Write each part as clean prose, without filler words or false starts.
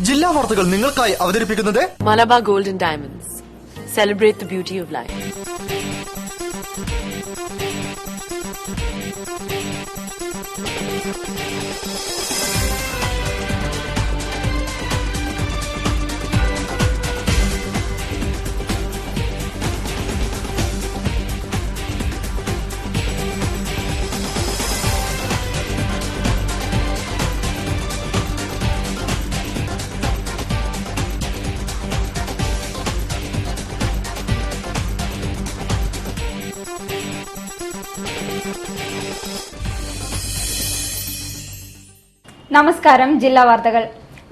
ജില്ലാ വാർത്തകൾ നിങ്ങൾക്കായി അവതരിപ്പിക്കുന്നത് Malabar golden diamonds. Celebrate the beauty of life. നമസ്കാരം. ജില്ലാ വാർത്തകൾ.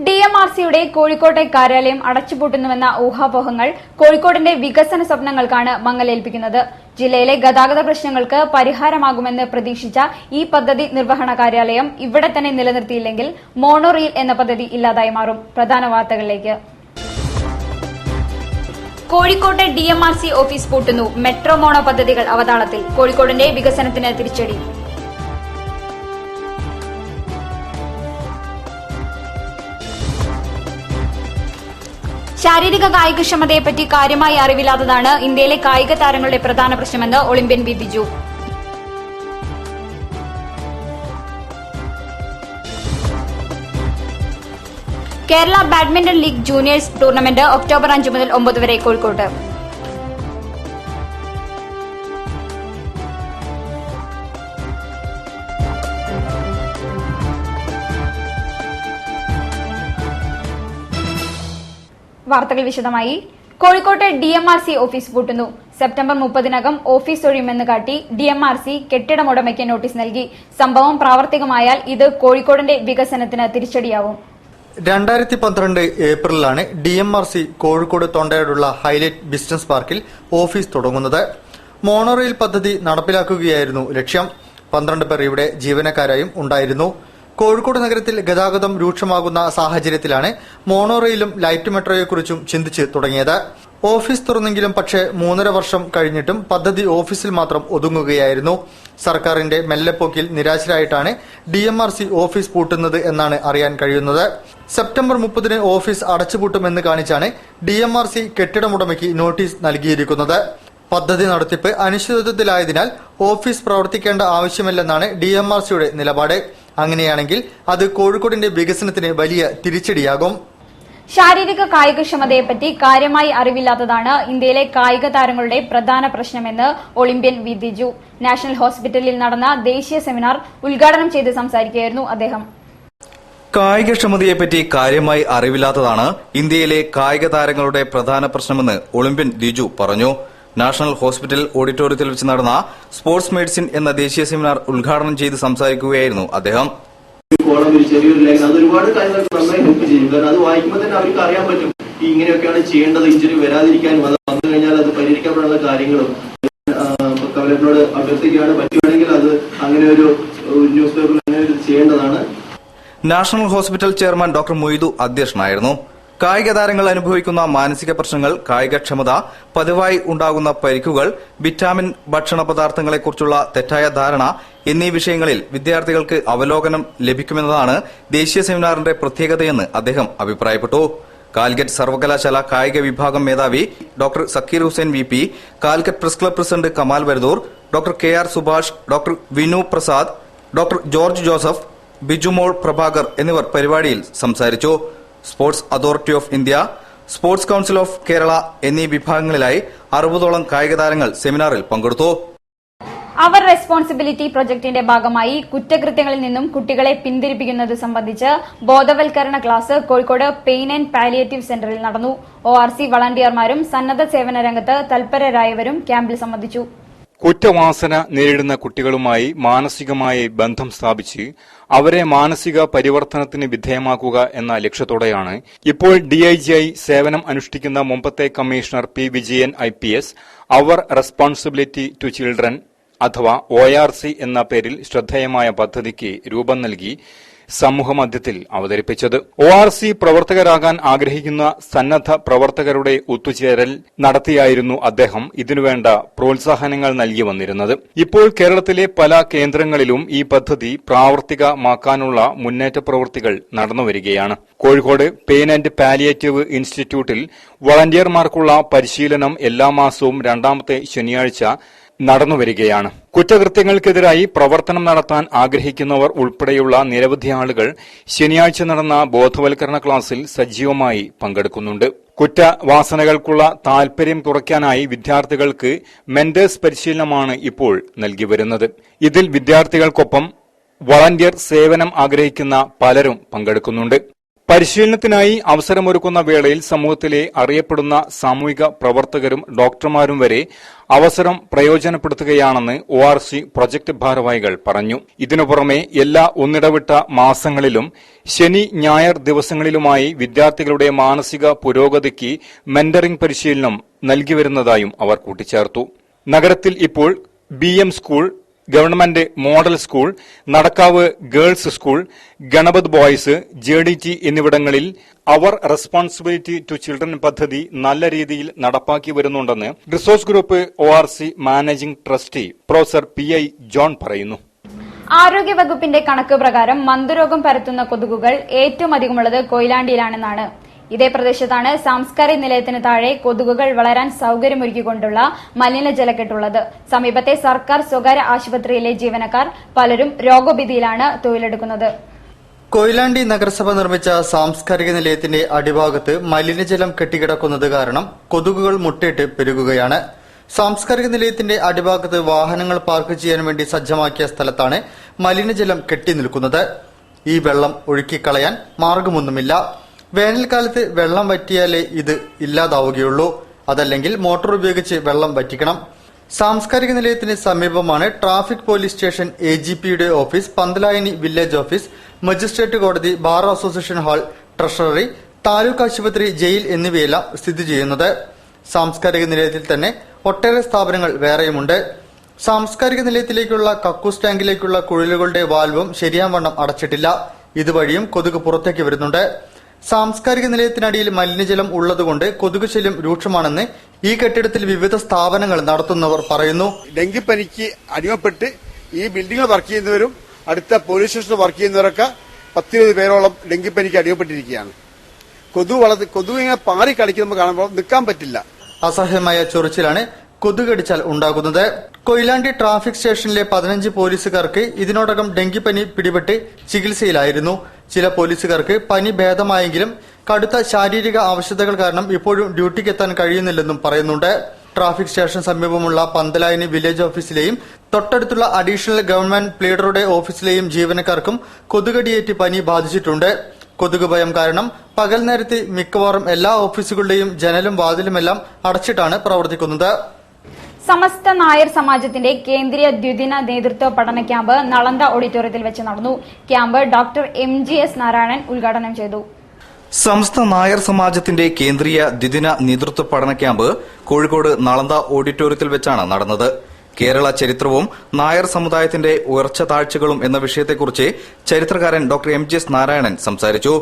DMRCയുടെ കോഴിക്കോട്ടെ കാര്യാലയം അടച്ചുപൂട്ടുന്നുവെന്ന ഊഹാപോഹങ്ങൾ കോഴിക്കോടിന്റെ വികസന സ്വപ്നങ്ങൾക്കാണ് മങ്ങലേൽപ്പിക്കുന്നത്. ജില്ലയിലെ ഗതാഗത പ്രശ്നങ്ങൾക്ക് പരിഹാരമാകുമെന്ന് പ്രതീക്ഷിച്ച ഈ പദ്ധതി നിർവഹണ കാര്യാലയം ഇവിടെ തന്നെ നിലനിർത്തിയില്ലെങ്കിൽ മോണോ റെയിൽ എന്ന പദ്ധതി ഇല്ലാതായി മാറും. പ്രധാന വാർത്തകളിലേക്ക്. കോഴിക്കോട്ടെ DMRC ഓഫീസ് പൂട്ടുന്നു. മെട്രോ മോണോ പദ്ധതികൾ അവതാളത്തിൽ. കോഴിക്കോടിന്റെ വികസനത്തിന് തിരിച്ചടി. ശാരീരിക കായികക്ഷമതയെപ്പറ്റി കാര്യമായി അറിവില്ലാത്തതാണ് ഇന്ത്യയിലെ കായിക താരങ്ങളുടെ പ്രധാന പ്രശ്നമെന്ന് ഒളിമ്പ്യൻ വിധിച്ചു. Kerala badminton league juniors tournament October 5 മുതൽ 9 വരെ കോഴിക്കോട്ട്. വാർത്തകൾ വിശദമായി. കോഴിക്കോട്ടെ DMRC ഓഫീസ് പൂട്ടുന്നു. സെപ്റ്റംബർ 30-നകം ഓഫീസ് ഒഴിയുമെന്ന് കാട്ടി DMRC കെട്ടിടമുടമയ്ക്ക് നോട്ടീസ് നൽകി. സംഭവം പ്രാവർത്തികമായാൽ ഇത് കോഴിക്കോടിന്റെ വികസനത്തിന് തിരിച്ചടിയാവും. 2012 ഏപ്രിലാണ് DMRC കോഴിക്കോട് തൊണ്ടയോടുള്ള ഹൈലൈറ്റ് ബിസിനസ് പാർക്കിൽ ഓഫീസ് തുടങ്ങുന്നത്. മോണോറെയിൽ പദ്ധതി നടപ്പിലാക്കുകയായിരുന്നു ലക്ഷ്യം. 12 പേർ ഇവിടെ ജീവനക്കാരായും ഉണ്ടായിരുന്നു. കോഴിക്കോട് നഗരത്തിൽ ഗതാഗതം രൂക്ഷമാകുന്ന സാഹചര്യത്തിലാണ് മോണോറെയിലും ലൈറ്റ് മെട്രോയെക്കുറിച്ചും ചിന്തിച്ച് തുടങ്ങിയത്. ഓഫീസ് തുറന്നെങ്കിലും പക്ഷേ 3.5 വർഷം കഴിഞ്ഞിട്ടും പദ്ധതി ഓഫീസിൽ മാത്രം ഒതുങ്ങുകയായിരുന്നു. സർക്കാരിന്റെ മെല്ലെപ്പോക്കിൽ നിരാശരായിട്ടാണ് DMRC ഓഫീസ് പൂട്ടുന്നത് എന്നാണ് അറിയാൻ കഴിയുന്നത്. സെപ്റ്റംബർ 30-ന് ഓഫീസ് അടച്ചുപൂട്ടുമെന്ന് കാണിച്ചാണ് DMRC കെട്ടിടമുടമയ്ക്ക് നോട്ടീസ് നൽകിയിരിക്കുന്നത്. പദ്ധതി നടത്തിപ്പ് അനിശ്ചിതത്വത്തിലായതിനാൽ ഓഫീസ് പ്രവർത്തിക്കേണ്ട ആവശ്യമില്ലെന്നാണ് DMRCയുടെ നിലപാട്. അങ്ങനെയാണെങ്കിൽ അത് കോഴിക്കോടിന്റെ വികസനത്തിന് വലിയ തിരിച്ചടിയാകും. ശാരീരിക കായികക്ഷമതയെപ്പറ്റി കാര്യമായി അറിവില്ലാത്തതാണ് ഇന്ത്യയിലെ കായിക താരങ്ങളുടെ പ്രധാന പ്രശ്നമെന്ന് ഒളിമ്പ്യൻ വിധിച്ചു. നാഷണൽ ഹോസ്പിറ്റലിൽ നടന്ന ദേശീയ സെമിനാർ ഉദ്ഘാടനം ചെയ്ത് സംസാരിക്കുകയായിരുന്നു അദ്ദേഹം. കായികക്ഷമതയെപ്പറ്റി കാര്യമായി അറിവില്ലാത്തതാണ് ഇന്ത്യയിലെ കായിക താരങ്ങളുടെ പ്രധാന പ്രശ്നമെന്ന് ഒളിമ്പ്യൻ ദിജു പറഞ്ഞു. നാഷണൽ ഹോസ്പിറ്റൽ ഓഡിറ്റോറിയത്തിൽ വെച്ച് നടന്ന സ്പോർട്സ് മെഡിസിൻ എന്ന ദേശീയ സെമിനാർ ഉദ്ഘാടനം ചെയ്ത് സംസാരിക്കുകയായിരുന്നു അദ്ദേഹം. ചെറിയൊരു ലേഖനം അത് ഒരുപാട് കാര്യങ്ങൾക്ക് നന്നായി ഹെൽപ്പ് ചെയ്യും. കാരണം അത് വായിക്കുമ്പോൾ തന്നെ അവർക്ക് അറിയാൻ പറ്റും ഇങ്ങനെയൊക്കെയാണ് ചെയ്യേണ്ടത്, ഇഞ്ചുറി വരാതിരിക്കാനും അത് വന്നു കഴിഞ്ഞാൽ അത് പരിഹരിക്കപ്പെടാനുള്ള കാര്യങ്ങളും. കവലറ്റിനോട് അഭ്യർത്ഥിക്കുകയാണ്, പറ്റുകയാണെങ്കിൽ അത് അങ്ങനെ ഒരു ന്യൂസ് പേപ്പറിൽ അങ്ങനെ ചെയ്യേണ്ടതാണ്. National hospital chairman doctor Moidu അധ്യക്ഷനായിരുന്നു. കായിക താരങ്ങൾ അനുഭവിക്കുന്ന മാനസിക പ്രശ്നങ്ങൾ, കായികക്ഷമത, പതിവായി ഉണ്ടാകുന്ന പരിക്കുകൾ, വിറ്റാമിൻ ഭക്ഷണ പദാർത്ഥങ്ങളെക്കുറിച്ചുള്ള തെറ്റായ ധാരണ എന്നീ വിഷയങ്ങളിൽ വിദ്യാർത്ഥികൾക്ക് അവലോകനം ലഭിക്കുമെന്നതാണ് ദേശീയ സെമിനാറിന്റെ പ്രത്യേകതയെന്ന് അദ്ദേഹം അഭിപ്രായപ്പെട്ടു. കാലിക്കറ്റ് സർവകലാശാല കായിക വിഭാഗം മേധാവി doctor Zakir Hussain VP, Calicut press club president Kamal Varadoor, doctor KR Subhash, doctor Vinu Prasad, doctor George Joseph, Bijumol Prabhakar എന്നിവർ പരിപാടിയിൽ സംസാരിച്ചു. Sports authority of India, sports council of Kerala എന്നീ വിഭാഗങ്ങളിലായി 60ഓളം കായിക താരങ്ങൾ സെമിനാറിൽ പങ്കെടുത്തു. അവർ റെസ്പോൺസിബിലിറ്റി പ്രൊജക്ടിന്റെ ഭാഗമായി കുറ്റകൃത്യങ്ങളിൽ നിന്നും കുട്ടികളെ പിന്തിരിപ്പിക്കുന്നത് സംബന്ധിച്ച് ബോധവൽക്കരണ class Kozhikode pain and palliative സെന്ററിൽ നടന്നു. ORC വളണ്ടിയർമാരും സന്നദ്ധ സേവന രംഗത്ത് തൽപരരായവരും ക്യാമ്പിൽ സംബന്ധിച്ചു. കുറ്റവാസന നേരിടുന്ന കുട്ടികളുമായി മാനസികമായി ബന്ധം സ്ഥാപിച്ച് അവരെ മാനസിക പരിവർത്തനത്തിന് വിധേയമാക്കുക എന്ന ലക്ഷ്യത്തോടെയാണ് ഇപ്പോൾ DIGI സേവനം അനുഷ്ഠിക്കുന്ന മുമ്പത്തെ കമ്മീഷണർ P. വിജയൻ IPS അവർ റെസ്പോൺസിബിലിറ്റി ടു ചിൽഡ്രൻ അഥവാ ORC എന്ന പേരിൽ ശ്രദ്ധേയമായ പദ്ധതിക്ക് രൂപം നൽകി സമൂഹമധ്യത്തിൽ അവതരിപ്പിച്ചത്. ORC പ്രവർത്തകരാകാൻ ആഗ്രഹിക്കുന്ന സന്നദ്ധ പ്രവർത്തകരുടെ ഒത്തുചേരൽ നടത്തിയായിരുന്നു അദ്ദേഹം ഇതിനുവേണ്ട പ്രോത്സാഹനങ്ങൾ നൽകി വന്നിരുന്നത്. ഇപ്പോൾ കേരളത്തിലെ പല കേന്ദ്രങ്ങളിലും ഈ പദ്ധതി പ്രാവർത്തികമാക്കാനുള്ള മുന്നേറ്റ പ്രവൃത്തികൾ നടന്നുവരികയാണ്. കോഴിക്കോട് പെയിൻ ആൻഡ് പാലിയേറ്റീവ് ഇൻസ്റ്റിറ്റ്യൂട്ടിൽ വളണ്ടിയർമാർക്കുള്ള പരിശീലനം എല്ലാ മാസവും രണ്ടാമത്തെ ശനിയാഴ്ച നടന്നുവരികയാണ്. കുറ്റകൃത്യങ്ങൾക്കെതിരായി പ്രവർത്തനം നടത്താൻ ആഗ്രഹിക്കുന്നവർ ഉൾപ്പെടെയുള്ള നിരവധി ആളുകൾ ശനിയാഴ്ച നടന്ന ബോധവൽക്കരണ ക്ലാസ്സിൽ സജീവമായി പങ്കെടുക്കുന്നുണ്ട്. കുറ്റവാസനകൾക്കുള്ള താൽപര്യം കുറയ്ക്കാനായി വിദ്യാർത്ഥികൾക്ക് മെന്റേഴ്സ് പരിശീലനമാണ് ഇപ്പോൾ നൽകി വരുന്നത്. ഇതിൽ വിദ്യാർത്ഥികൾക്കൊപ്പം വളണ്ടിയർ സേവനം ആഗ്രഹിക്കുന്ന പലരും പങ്കെടുക്കുന്നുണ്ട്. പരിശീലനത്തിനായി അവസരമൊരുക്കുന്ന വേളയിൽ സമൂഹത്തിലെ അറിയപ്പെടുന്ന സാമൂഹിക പ്രവർത്തകരും ഡോക്ടർമാരും വരെ അവസരം പ്രയോജനപ്പെടുത്തുകയാണെന്ന് ORC പ്രൊജക്ട് ഭാരവാഹികൾ പറഞ്ഞു. ഇതിനു പുറമെ എല്ലാ ഒന്നിടവിട്ട മാസങ്ങളിലും ശനി ഞായർ ദിവസങ്ങളിലുമായി വിദ്യാർത്ഥികളുടെ മാനസിക പുരോഗതിക്ക് മെന്ററിംഗ് പരിശീലനം നൽകിവരുന്നതായും അവർ കൂട്ടിച്ചേർത്തു. നഗരത്തിൽ ഇപ്പോൾ BM school, government model school, Nadakkavu girls school, Ganapath boys, JDT എന്നിവിടങ്ങളിൽ അവർ റെസ്പോൺസിബിലിറ്റി ടു ചിൽഡ്രൻ പദ്ധതി നല്ല രീതിയിൽ നടപ്പാക്കി വരുന്നുണ്ടെന്ന് resource group ORC managing trustee professor PI John പറയുന്നു. ആരോഗ്യവകുപ്പിന്റെ കണക്ക് പ്രകാരം മന്ദരോഗം പരത്തുന്ന കൊതുകുകൾ ഏറ്റവും അധികമുള്ളത് കൊയിലാണ്ടിയിലാണെന്നാണ്. ഇതേ പ്രദേശത്താണ് സാംസ്കാരിക നിലയത്തിന് താഴെ കൊതുകുകൾ വളരാൻ സൌകര്യമൊരുക്കിക്കൊണ്ടുള്ള മലിനജലക്കെട്ടുള്ളത്. സമീപത്തെ സർക്കാർ സ്വകാര്യ ആശുപത്രിയിലെ ജീവനക്കാർ പലരും രോഗഭീതിയിലാണ് തൊഴിലെടുക്കുന്നത്. കൊയിലാണ്ടി നഗരസഭ നിർമ്മിച്ച സാംസ്കാരിക നിലയത്തിന്റെ അടിഭാഗത്ത് മലിനജലം കെട്ടിക്കിടക്കുന്നത് കാരണം കൊതുകുകൾ മുട്ടയിട്ട് പെരുകുകയാണ്. സാംസ്കാരിക നിലയത്തിന്റെ അടിഭാഗത്ത് വാഹനങ്ങൾ പാർക്ക് ചെയ്യാൻ വേണ്ടി സജ്ജമാക്കിയ സ്ഥലത്താണ് മലിനജലം കെട്ടി നിൽക്കുന്നത്. ഈ വെള്ളം ഒഴുക്കിക്കളയാൻ മാർഗമൊന്നുമില്ല. വേനൽക്കാലത്ത് വെള്ളം വറ്റിയാലേ ഇത് ഇല്ലാതാവുകയുള്ളൂ. അതല്ലെങ്കിൽ മോട്ടോർ ഉപയോഗിച്ച് വെള്ളം വറ്റിക്കണം. സാംസ്കാരിക നിലയത്തിന് സമീപമാണ് ട്രാഫിക് പോലീസ് സ്റ്റേഷൻ, AGPയുടെ office, Panthalayani village office, magistrate കോടതി, bar association hall, treasury, taluk ആശുപത്രി, ജയിൽ എന്നിവയെല്ലാം സ്ഥിതി ചെയ്യുന്നത്. സാംസ്കാരിക നിലയത്തിൽ തന്നെ ഒട്ടേറെ സ്ഥാപനങ്ങൾ വേറെയുമുണ്ട്. സാംസ്കാരിക നിലയത്തിലേക്കുള്ള കക്കൂസ് ടാങ്കിലേക്കുള്ള കുഴലുകളുടെ വാൽവും ശരിയാവണ്ണം അടച്ചിട്ടില്ല. ഇതുവഴിയും കൊതുക് പുറത്തേക്ക് വരുന്നുണ്ട്. സാംസ്കാരിക നിലയത്തിനടിയിൽ മലിനജലം ഉള്ളതുകൊണ്ട് കൊതുക് ശല്യം രൂക്ഷമാണെന്ന് ഈ കെട്ടിടത്തിൽ വിവിധ സ്ഥാപനങ്ങൾ നടത്തുന്നവർ പറയുന്നു. ഡെങ്കിപ്പനിക്ക് അടിമപ്പെട്ട് ഈ ബിൽഡിംഗിൽ വർക്ക് ചെയ്യുന്നവരും അടുത്ത പോലീസ് സ്റ്റേഷനിൽ വർക്ക് ചെയ്യുന്നവരൊക്കെ 10-20 പേരോളം ഡെങ്കിപ്പനിക്ക് അടിമപ്പെട്ടിരിക്കുകയാണ്. കൊതുക് ഇങ്ങനെ പാറി കളിക്കുന്ന കാണുമ്പോൾ നിൽക്കാൻ പറ്റില്ല. അസഹ്യമായ ചൊറിച്ചിലാണ് കൊതുകടിച്ചാൽ ഉണ്ടാകുന്നത്. കൊയിലാണ്ടി ട്രാഫിക് സ്റ്റേഷനിലെ 15 പോലീസുകാർക്ക് ഇതിനോടകം ഡെങ്കിപ്പനി പിടിപെട്ട് ചികിത്സയിലായിരുന്നു. ചില പോലീസുകാർക്ക് പനി ഭേദമായെങ്കിലും കടുത്ത ശാരീരിക ആവശ്യതകൾ കാരണം ഇപ്പോഴും ഡ്യൂട്ടിക്കെത്താൻ കഴിയുന്നില്ലെന്നും പറയുന്നുണ്ട്. ട്രാഫിക് സ്റ്റേഷൻ സമീപമുള്ള പന്തലായനി വില്ലേജ് ഓഫീസിലെയും തൊട്ടടുത്തുള്ള അഡീഷണൽ ഗവൺമെന്റ് പ്ലീഡറുടെ ഓഫീസിലെയും ജീവനക്കാർക്കും കൊതുകടിയേറ്റ് പനി ബാധിച്ചിട്ടുണ്ട്. കൊതുക് ഭയം കാരണം പകൽ നേരത്തെ മിക്കവാറും എല്ലാ ഓഫീസുകളുടെയും ജനലും വാതിലുമെല്ലാം അടച്ചിട്ടാണ് പ്രവർത്തിക്കുന്നത്. സമസ്ത നായർ സമാജത്തിന്റെ കേന്ദ്രീയ ദ്വിദിന നേതൃത്വ പഠന ക്യാമ്പ് നളന്ദ ഓഡിറ്റോറിയത്തിൽ വെച്ച് നടന്നു. ക്യാമ്പ് ഡോക്ടർ MGS നാരായണൻ ഉദ്ഘാടനം ചെയ്തു. സമസ്ത നായർ സമാജത്തിന്റെ കേന്ദ്രീയ ദ്വിദിന നേതൃത്വ പഠന ക്യാമ്പ് കോഴിക്കോട് നളന്ദ ഓഡിറ്റോറിയത്തിൽ വെച്ചാണ് നടന്നത്. കേരള ചരിത്രവും നായർ സമുദായത്തിന്റെ ഉയർച്ച താഴ്ചകളും എന്ന വിഷയത്തെക്കുറിച്ച് ചരിത്രകാരൻ ഡോക്ടർ MGS നാരായണൻ സംസാരിച്ചു.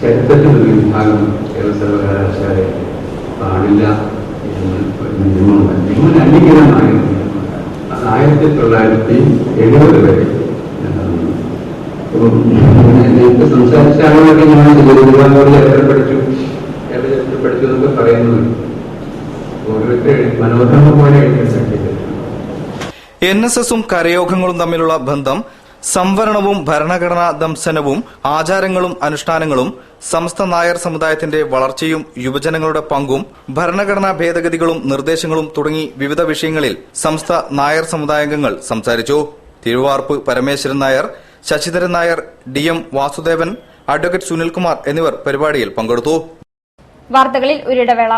ചരിത്രത്തിൻ്റെ ഒരു വിഭാഗം കേരള സർവകലാശാലയിൽ പാടില്ല എന്ന് ഒരു നിയമമുണ്ട്. നിയമം അംഗീകൃതമായിരുന്നു. അത് 1970 വരെ നേരത്തെ സംസാരിച്ച ആളുകളൊക്കെ ഞാൻ ഒരുപാട് ചരിത്രം പഠിച്ചു, കേരള ചരിത്രം പഠിച്ചു എന്നൊക്കെ പറയുന്നുണ്ട്. ഓരോരുത്തർ മനോധർമ്മം പോലെ എഴുതാൻ സാധിക്കില്ല. NSSും കരയോഗങ്ങളും തമ്മിലുള്ള ബന്ധം, സംവരണവും ഭരണഘടനാ ദംശനവും ആചാരങ്ങളും അനുഷ്ഠാനങ്ങളും സമസ്ത നായർ സമുദായത്തിന്റെ വളർച്ചയും യുവജനങ്ങളുടെ പങ്കും ഭരണഘടനാ ഭേദഗതികളും നിർദ്ദേശങ്ങളും തുടങ്ങി വിവിധ വിഷയങ്ങളിൽ സമസ്ത നായർ സമുദായാംഗങ്ങൾ സംസാരിച്ചു. തിരുവാർപ്പ് പരമേശ്വരൻ നായർ, ശശിധരൻ നായർ, DM വാസുദേവൻ, അഡ്വക്കേറ്റ് സുനിൽകുമാർ എന്നിവർ പരിപാടിയിൽ പങ്കെടുത്തു. വാർത്തകളിൽ ഒരിടവേള.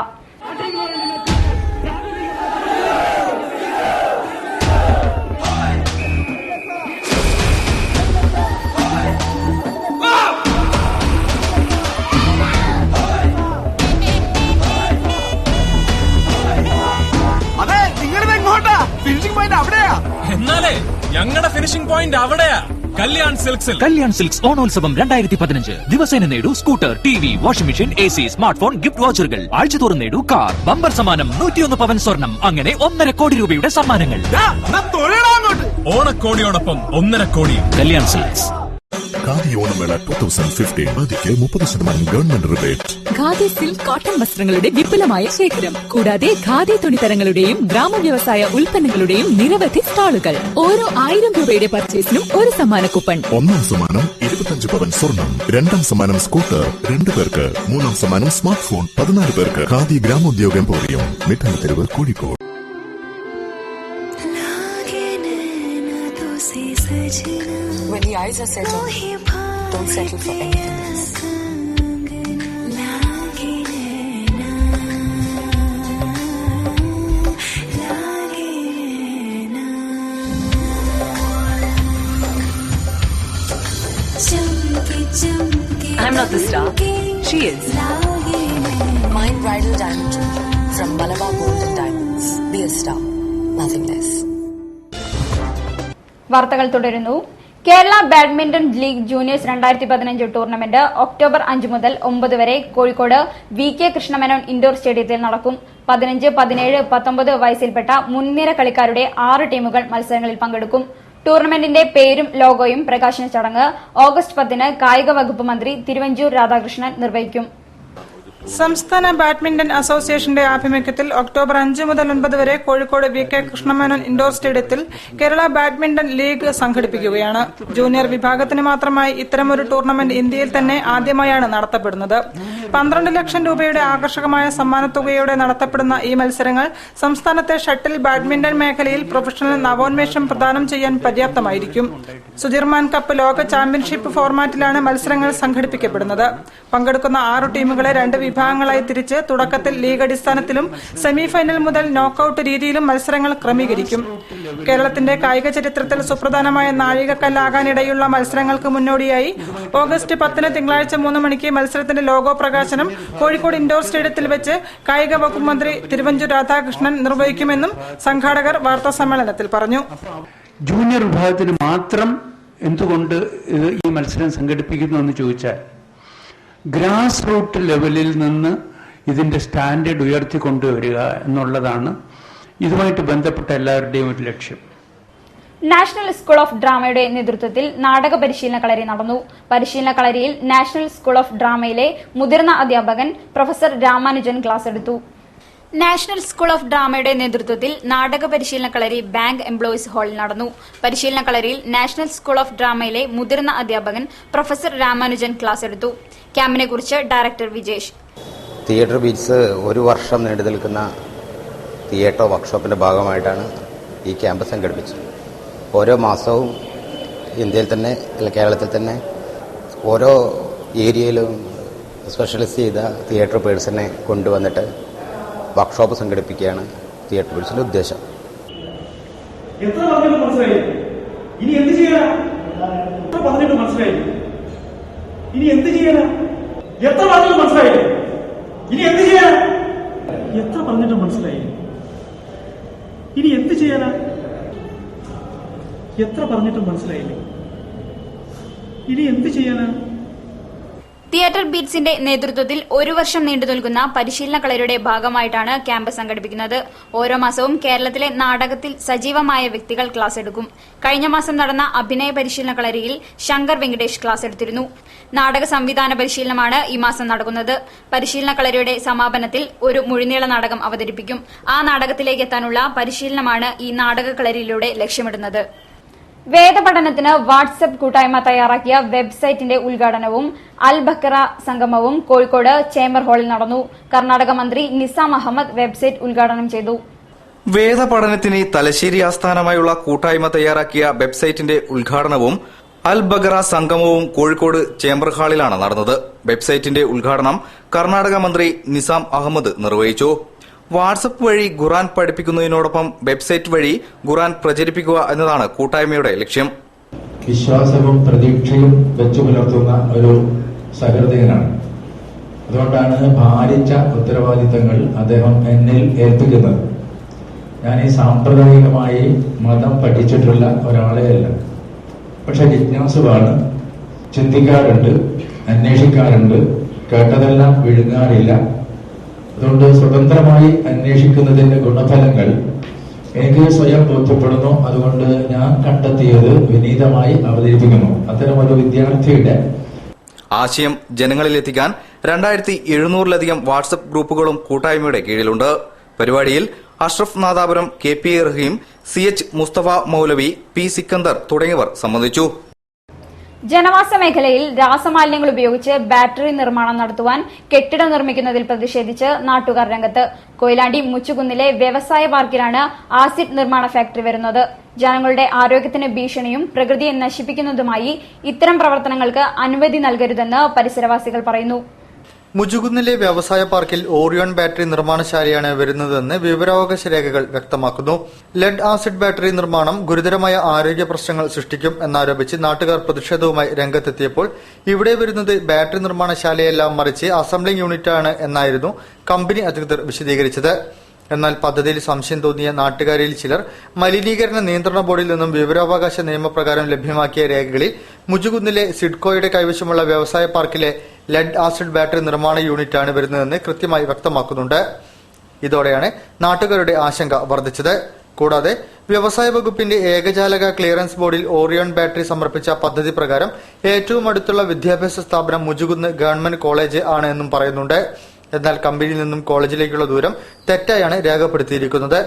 അതെ, നിങ്ങൾ ഞങ്ങളുടെ ഫിനിഷിംഗ് പോയിന്റ് അവിടെയാ. കല്യാൺ സിൽക്സിൽ. കല്യാൺ സിൽക്സ് ഓണോത്സവം 2015. ദിവസേന നേടൂ scooter, TV, washing machine, AC, smart phone, gift വൗച്ചറുകൾ. ആഴ്ചതോറും നേടൂ കാർ. ബമ്പർ സമ്മാനം 101 പവൻ സ്വർണം. അങ്ങനെ 1.5 കോടി രൂപയുടെ സമ്മാനങ്ങൾ. ഓണക്കോടിയോടൊപ്പം 1.5 കോടി. കല്യാൺ സിൽക്സ്. ഖാദി ഓണമേള 2015 ഖാദിക്ക് 30% government rebate. Khadi silk cotton വസ്ത്രങ്ങളുടെ വിപുലമായ ശേഖരം, കൂടാതെ ഖാദി തുണിത്തരങ്ങളുടെയും ഗ്രാമവ്യവസായ ഉൽപ്പന്നങ്ങളുടെയും നിരവധി സ്റ്റാളുകൾ. ഓരോ 1000 രൂപയുടെ പർച്ചേസിനും ഒരു സമ്മാന കൂപ്പൺ. ഒന്നാം സമ്മാനം 25 പവൻ സ്വർണം, രണ്ടാം സമ്മാനം സ്കൂട്ടർ 2 പേർക്ക്, മൂന്നാം സമ്മാനം സ്മാർട്ട് ഫോൺ 14 പേർക്ക്. ഖാദി ഗ്രാമോദ്യോഗ എംപോറിയം, മിഠായി തെരുവ്, Kozhikode. When the eyes are settled, don't settle for anything else. I'm not the star. She is. Mind Bridal Diamond Jewelry from Malabar Gold and Diamonds. Be a star, nothing less. വാർത്തകൾ തുടരുന്നു. Kerala badminton league juniors 2015 tournament October 5 മുതൽ 9 വരെ Kozhikode VK Krishna Menon indoor സ്റ്റേഡിയത്തിൽ നടക്കും. 15, 17, 19 വയസ്സിൽപ്പെട്ട മുൻനിര കളിക്കാരുടെ 6 ടീമുകൾ മത്സരങ്ങളിൽ പങ്കെടുക്കും. ടൂർണമെന്റിന്റെ പേരും ലോഗോയും പ്രകാശന ചടങ്ങ് ഓഗസ്റ്റ് 10 കായിക വകുപ്പ് മന്ത്രി തിരുവഞ്ചൂർ രാധാകൃഷ്ണൻ നിർവഹിക്കും. സംസ്ഥാന ബാഡ്മിന്റൺ അസോസിയേഷന്റെ ആഭിമുഖ്യത്തിൽ ഒക്ടോബർ 5 മുതൽ 9 വരെ കോഴിക്കോട് VK കൃഷ്ണമേനോൻ ഇൻഡോർ സ്റ്റേഡിയത്തിൽ കേരള ബാഡ്മിന്റൺ ലീഗ് സംഘടിപ്പിക്കുകയാണ്. ജൂനിയർ വിഭാഗത്തിന് മാത്രമായി ഇത്തരമൊരു ടൂർണമെന്റ് ഇന്ത്യയിൽ തന്നെ ആദ്യമായാണ് നടത്തപ്പെടുന്നത്. 12 ലക്ഷം രൂപയുടെ ആകർഷകമായ സമ്മാനത്തുകയോടെ നടത്തപ്പെടുന്ന ഈ മത്സരങ്ങൾ സംസ്ഥാനത്തെ ഷട്ടിൽ ബാഡ്മിന്റൺ മേഖലയിൽ പ്രൊഫഷണൽ നവോന്മേഷം പ്രദാനം ചെയ്യാൻ പര്യാപ്തമായിരിക്കും. സുധീർമാൻ കപ്പ് ലോക ചാമ്പ്യൻഷിപ്പ് ഫോർമാറ്റിലാണ് മത്സരങ്ങൾ സംഘടിപ്പിക്കപ്പെടുന്നത്. പങ്കെടുക്കുന്ന 6 ടീമുകളെ 2 വിഭാഗങ്ങളായി തിരിച്ച് തുടക്കത്തിൽ ലീഗ് അടിസ്ഥാനത്തിലും സെമിഫൈനൽ മുതൽ നോക്കൌട്ട് രീതിയിലും മത്സരങ്ങൾ ക്രമീകരിക്കും. കേരളത്തിന്റെ കായിക ചരിത്രത്തിൽ സുപ്രധാനമായ നാഴികക്കല്ലാകാനിടയുള്ള മത്സരങ്ങൾക്ക് മുന്നോടിയായി ഓഗസ്റ്റ് 10 തിങ്കളാഴ്ച 3 മണിക്ക് മത്സരത്തിന്റെ ലോഗോ പ്രകാശനം കോഴിക്കോട് ഇൻഡോർ സ്റ്റേഡിയത്തിൽ വെച്ച് കായിക വകുപ്പ് മന്ത്രി തിരുവഞ്ചൂർ രാധാകൃഷ്ണൻ നിർവഹിക്കുമെന്നും സംഘാടകർ വാർത്താസമ്മേളനത്തിൽ പറഞ്ഞു. ജൂനിയർ വിഭാഗത്തിന് മാത്രം എന്തുകൊണ്ട് ഈ മത്സരം സംഘടിപ്പിക്കുന്നു എന്ന് ചോദിച്ചാൽ, ഗ്രാസ് റൂട്ട് ലെവലിൽ നിന്ന് ഇതിന്റെ സ്റ്റാൻഡേർഡ് ഉയർത്തിക്കൊണ്ടുവരിക എന്നുള്ളതാണ് ഇതുമായിട്ട് ബന്ധപ്പെട്ട എല്ലാവരുടെയും ഒരു ലക്ഷ്യം. നാഷണൽ സ്കൂൾ ഓഫ് ഡ്രാമയുടെ നേതൃത്വത്തിൽ നാടക പരിശീലന കളരി നടന്നു. പരിശീലന കളരിയിൽ നാഷണൽ സ്കൂൾ ഓഫ് ഡ്രാമയിലെ മുതിർന്ന അധ്യാപകൻ പ്രൊഫസർ രാമാനുജൻ ക്ലാസ് എടുത്തു. നാഷണൽ സ്കൂൾ ഓഫ് ഡ്രാമയുടെ നേതൃത്വത്തിൽ നാടക പരിശീലന കളരി ബാങ്ക് എംപ്ലോയീസ് ഹാളിൽ നടന്നു. പരിശീലന കളരിയിൽ നാഷണൽ സ്കൂൾ ഓഫ് ഡ്രാമയിലെ മുതിർന്ന അധ്യാപകൻ പ്രൊഫസർ രാമാനുജൻ ക്ലാസ് എടുത്തു. ക്യാമ്പിനെ കുറിച്ച് ഡയറക്ടർ വിജേഷ്. തിയേറ്റർ ബീറ്റ്സ് 1 വർഷം നീണ്ടു നിൽക്കുന്ന തിയേറ്റർ വർക്ക്ഷോപ്പിന്റെ ഭാഗമായിട്ടാണ് ഈ ക്യാമ്പ് സംഘടിപ്പിച്ചത്. ഓരോ മാസവും ഇന്ത്യയിൽ തന്നെ കേരളത്തിൽ തന്നെ ഓരോ ഏരിയയിലും സ്പെഷ്യലൈസ് ചെയ്ത തിയേറ്റർ പേഴ്സണെ കൊണ്ടുവന്നിട്ട് വർക്ക്ഷോപ്പ് സംഘടിപ്പിക്കുകയാണ് തിയേറ്റർ ബീറ്റ്സിന്റെ ഉദ്ദേശം. എത്ര പറഞ്ഞിട്ട് മനസ്സിലായി? ഇനി എന്ത് ചെയ്യണം? എത്ര പറഞ്ഞിട്ട് മനസ്സിലായി? ഇനി എന്ത് ചെയ്യണം? എത്ര പറഞ്ഞിട്ട് മനസ്സിലായി? ഇനി എന്ത് ചെയ്യണം? എത്ര പറഞ്ഞിട്ട് മനസ്സിലായി? ഇനി എന്ത് ചെയ്യാനാ? എത്ര പറഞ്ഞിട്ട് മനസ്സിലായില്ലേ? ഇനി എന്ത് ചെയ്യാനാ? തിയേറ്റർ ബീറ്റ്സിന്റെ നേതൃത്വത്തിൽ 1 വർഷം നീണ്ടു നിൽക്കുന്ന പരിശീലന കളരിയുടെ ഭാഗമായിട്ടാണ് ക്യാമ്പ് സംഘടിപ്പിക്കുന്നത്. ഓരോ മാസവും കേരളത്തിലെ നാടകത്തിൽ സജീവമായ വ്യക്തികൾ ക്ലാസ് എടുക്കും. കഴിഞ്ഞ മാസം നടന്ന അഭിനയ പരിശീലന കളരിയിൽ ശങ്കർ വെങ്കടേഷ് ക്ലാസ് എടുത്തിരുന്നു. നാടക സംവിധാന പരിശീലനമാണ് ഈ മാസം നടക്കുന്നത്. പരിശീലന കളരിയുടെ സമാപനത്തിൽ ഒരു മുഴുനീള നാടകം അവതരിപ്പിക്കും. ആ നാടകത്തിലേക്ക് എത്താനുള്ള പരിശീലനമാണ് ഈ നാടക കളരിയിലൂടെ ലക്ഷ്യമിടുന്നത്. വേദപഠനത്തിന് വാട്സ്ആപ്പ് കൂട്ടായ്മ തയ്യാറാക്കിയ വെബ്സൈറ്റിന്റെ ഉദ്ഘാടനവും അൽ ബക്കറ സംഗമവും കോഴിക്കോട് ചേംബർ ഹാളിൽ നടന്നു. കർണാടക മന്ത്രി നിസാം അഹമ്മദ് വെബ്സൈറ്റ് ഉദ്ഘാടനം ചെയ്തു. വേദപഠനത്തിന് തലശ്ശേരി ആസ്ഥാനമായുള്ള കൂട്ടായ്മ തയ്യാറാക്കിയ വെബ്സൈറ്റിന്റെ ഉദ്ഘാടനവും അൽ ബഗറ സംഗമവും കോഴിക്കോട് ചേംബർ ഹാളിലാണ് നടന്നത്. വെബ്സൈറ്റിന്റെ ഉദ്ഘാടനം കർണാടക മന്ത്രി നിസാം അഹമ്മദ് നിർവഹിച്ചു. വാട്സ്ആപ്പ് വഴി ഖുർആൻ പഠിപ്പിക്കുന്നതിനോടൊപ്പം വെബ്സൈറ്റ് വഴി ഖുർആൻ പ്രചരിപ്പിക്കുക എന്നതാണ് കൂട്ടായ്മയുടെ ലക്ഷ്യം. വിശ്വാസവും പ്രതീക്ഷയും വെച്ചു പുലർത്തുന്ന ഒരു സഹൃദയനാണ്. അതുകൊണ്ടാണ് ഭാരിച്ച ഉത്തരവാദിത്തങ്ങൾ അദ്ദേഹം എന്നിൽ ഏൽപ്പിക്കുന്നത്. ഞാൻ ഈ സാമ്പ്രദായികമായി മതം പഠിച്ചിട്ടുള്ള ഒരാളെ അല്ല. പക്ഷെ ജിജ്ഞാസുവാണ്, ചിന്തിക്കാറുണ്ട്, അന്വേഷിക്കാറുണ്ട്, കേട്ടതെല്ലാം വിഴുങ്ങാറില്ല. അതുകൊണ്ട് സ്വതന്ത്രമായി അന്വേഷിക്കുന്നതിന്റെ ഗുണഫലങ്ങൾ എനിക്ക് സ്വയം ബോധ്യപ്പെടുന്നു. അതുകൊണ്ട് ഞാൻ കണ്ടെത്തിയത് വിനീതമായി അവതരിപ്പിക്കുന്നു. അത്തരമൊരു വിദ്യാർത്ഥിയുടെ ആശയം ജനങ്ങളിലെത്തിക്കാൻ 2700-ലധികം വാട്സ്ആപ്പ് ഗ്രൂപ്പുകളും കൂട്ടായ്മയുടെ കീഴിലുണ്ട്. പരിപാടിയിൽ അഷ്റഫ് നാദാപുരം, KP റഹീം, CH മുസ്തഫ മൗലവി, P സിക്കന്ദർ തുടങ്ങിയവർ സംബന്ധിച്ചു. ജനവാസ മേഖലയിൽ രാസമാലിന്യങ്ങൾ ഉപയോഗിച്ച് ബാറ്ററി നിർമ്മാണം നടത്തുവാൻ കെട്ടിടം നിർമ്മിക്കുന്നതിൽ പ്രതിഷേധിച്ച് നാട്ടുകാർ രംഗത്ത്. കൊയിലാണ്ടി മുച്ചുകുന്നിലെ വ്യവസായ പാർക്കിലാണ് ആസിഡ് നിർമ്മാണ ഫാക്ടറി വരുന്നത്. ജനങ്ങളുടെ ആരോഗ്യത്തിന് ഭീഷണിയും പ്രകൃതിയെ നശിപ്പിക്കുന്നതുമായി ഇത്തരം പ്രവർത്തനങ്ങൾക്ക് അനുമതി നൽകരുതെന്ന് പരിസരവാസികൾ പറയുന്നു. മുജുകുന്നിലെ വ്യവസായ പാർക്കിൽ ഓറിയോൺ ബാറ്ററി നിർമ്മാണശാലയാണ് വരുന്നതെന്ന് വിവരാവകാശ രേഖകൾ വ്യക്തമാക്കുന്നു. ലെഡ് ആസിഡ് ബാറ്ററി നിർമ്മാണം ഗുരുതരമായ ആരോഗ്യ പ്രശ്നങ്ങൾ സൃഷ്ടിക്കും എന്നാരോപിച്ച് നാട്ടുകാർ പ്രതിഷേധവുമായി രംഗത്തെത്തിയപ്പോൾ ഇവിടെ വരുന്നത് ബാറ്ററി നിർമ്മാണശാലയല്ല, മറിച്ച് അസംബ്ലിംഗ് യൂണിറ്റാണ് എന്നായിരുന്നു കമ്പനി അധികൃതർ വിശദീകരിച്ചത്. എന്നാൽ പദ്ധതിയിൽ സംശയം തോന്നിയ നാട്ടുകാരിൽ ചിലർ മലിനീകരണ നിയന്ത്രണ ബോർഡിൽ നിന്നും വിവരാവകാശ നിയമപ്രകാരം ലഭ്യമാക്കിയ രേഖകളിൽ മുജുകുന്നിലെ സിഡ്കോയുടെ കൈവശമുള്ള വ്യവസായ പാർക്കിലെ ലെഡ് ആസിഡ് ബാറ്ററി നിർമ്മാണ യൂണിറ്റാണ് വരുന്നതെന്ന് കൃത്യമായി വ്യക്തമാക്കുന്നുണ്ട്. ഇതോടെയാണ് നാട്ടുകാരുടെ ആശങ്ക വർദ്ധിച്ചത്. കൂടാതെ വ്യവസായ വകുപ്പിന്റെ ഏകജാലക ക്ലിയറൻസ് ബോർഡിൽ ഓറിയോൺ ബാറ്ററി സമർപ്പിച്ച പദ്ധതി പ്രകാരം ഏറ്റവും അടുത്തുള്ള വിദ്യാഭ്യാസ സ്ഥാപനം മുജുകുന്ന് ഗവൺമെന്റ് കോളേജ് ആണ് എന്നും പറയുന്നുണ്ട്. എന്നാൽ കമ്പനിയിൽ നിന്നും കോളേജിലേക്കുള്ള ദൂരം തെറ്റായാണ് രേഖപ്പെടുത്തിയിരിക്കുന്നത്.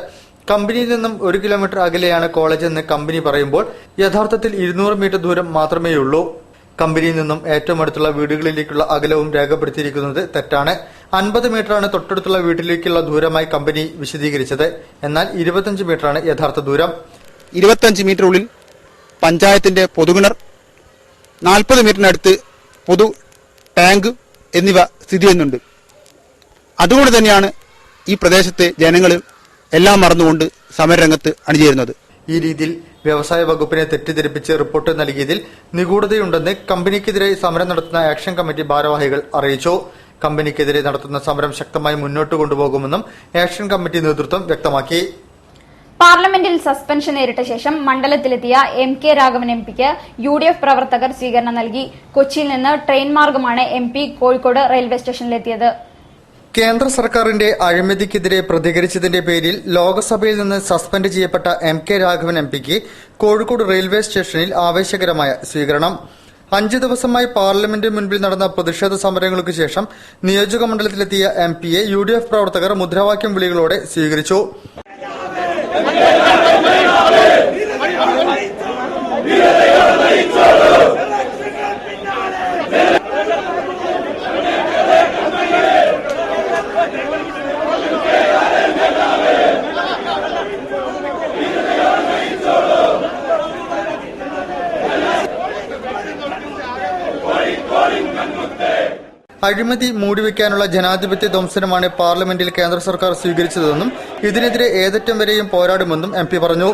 കമ്പനിയിൽ നിന്നും 1 കിലോമീറ്റർ അകലെയാണ് കോളേജ് എന്ന് കമ്പനി പറയുമ്പോൾ യഥാർത്ഥത്തിൽ 200 മീറ്റർ ദൂരം മാത്രമേയുള്ളൂ. കമ്പനിയിൽ നിന്നും ഏറ്റവും അടുത്തുള്ള വീടുകളിലേക്കുള്ള അകലവും രേഖപ്പെടുത്തിയിരിക്കുന്നത് തെറ്റാണ്. 50 മീറ്ററാണ് തൊട്ടടുത്തുള്ള വീട്ടിലേക്കുള്ള ദൂരമായി കമ്പനി വിശദീകരിച്ചത്. എന്നാൽ 25 മീറ്ററാണ് യഥാർത്ഥ ദൂരം. 25 മീറ്ററുള്ളിൽ പഞ്ചായത്തിന്റെ പൊതുകിണർ, 40 മീറ്ററിനടുത്ത് പൊതു ടാങ്ക് എന്നിവ സ്ഥിതി ചെയ്യുന്നുണ്ട്. അതുകൊണ്ട് തന്നെയാണ് ഈ പ്രദേശത്തെ ജനങ്ങൾ എല്ലാം മറന്നുകൊണ്ട് സമരരംഗത്ത് അണിചേരുന്നത്. ഈ രീതിയിൽ വ്യവസായ വകുപ്പിനെ തെറ്റിദ്ധരിപ്പിച്ച് റിപ്പോർട്ട് നൽകിയതിൽ നിഗൂഢതയുണ്ടെന്ന് കമ്പനിക്കെതിരെ സമരം നടത്തുന്ന ആക്ഷൻ കമ്മിറ്റി ഭാരവാഹികൾ അറിയിച്ചു. കമ്പനിക്കെതിരെ നടത്തുന്ന സമരം ശക്തമായി മുന്നോട്ട് കൊണ്ടുപോകുമെന്നും ആക്ഷൻ കമ്മിറ്റി നേതൃത്വം വ്യക്തമാക്കി. പാർലമെന്റിൽ സസ്പെൻഷൻ നേരിട്ട ശേഷം മണ്ഡലത്തിലെത്തിയ MK രാഘവൻ MPക്ക് UDF പ്രവർത്തകർ സ്വീകരണം നൽകി. കൊച്ചിയിൽ നിന്ന് ട്രെയിൻ മാർഗമാണ് MP കോഴിക്കോട് റെയിൽവേ സ്റ്റേഷനിലെത്തിയത്. കേന്ദ്ര സർക്കാരിന്റെ അഴിമതിക്കെതിരെ പ്രതികരിച്ചതിന്റെ പേരിൽ ലോക്സഭയിൽ നിന്ന് സസ്പെൻഡ് ചെയ്യപ്പെട്ട MK രാഘവൻ MPക്ക് കോഴിക്കോട് റെയിൽവേ സ്റ്റേഷനിൽ ആവേശകരമായ സ്വീകരണം. 5 ദിവസമായി പാർലമെന്റ് മുൻപിൽ നടന്ന പ്രതിഷേധ സമരങ്ങൾക്ക് ശേഷം നിയോജക മണ്ഡലത്തിലെത്തിയ MPയെ UDF പ്രവർത്തകർ മുദ്രാവാക്യം വിളികളോടെ സ്വീകരിച്ചു. അഴിമതി മൂടിവെക്കാനുള്ള ജനാധിപത്യ ധ്വംസനമാണ് പാർലമെന്റിൽ കേന്ദ്ര സർക്കാർ സ്വീകരിച്ചതെന്നും ഇതിനെതിരെ ഏതറ്റം വരെയും പോരാടുമെന്നും MP പറഞ്ഞു.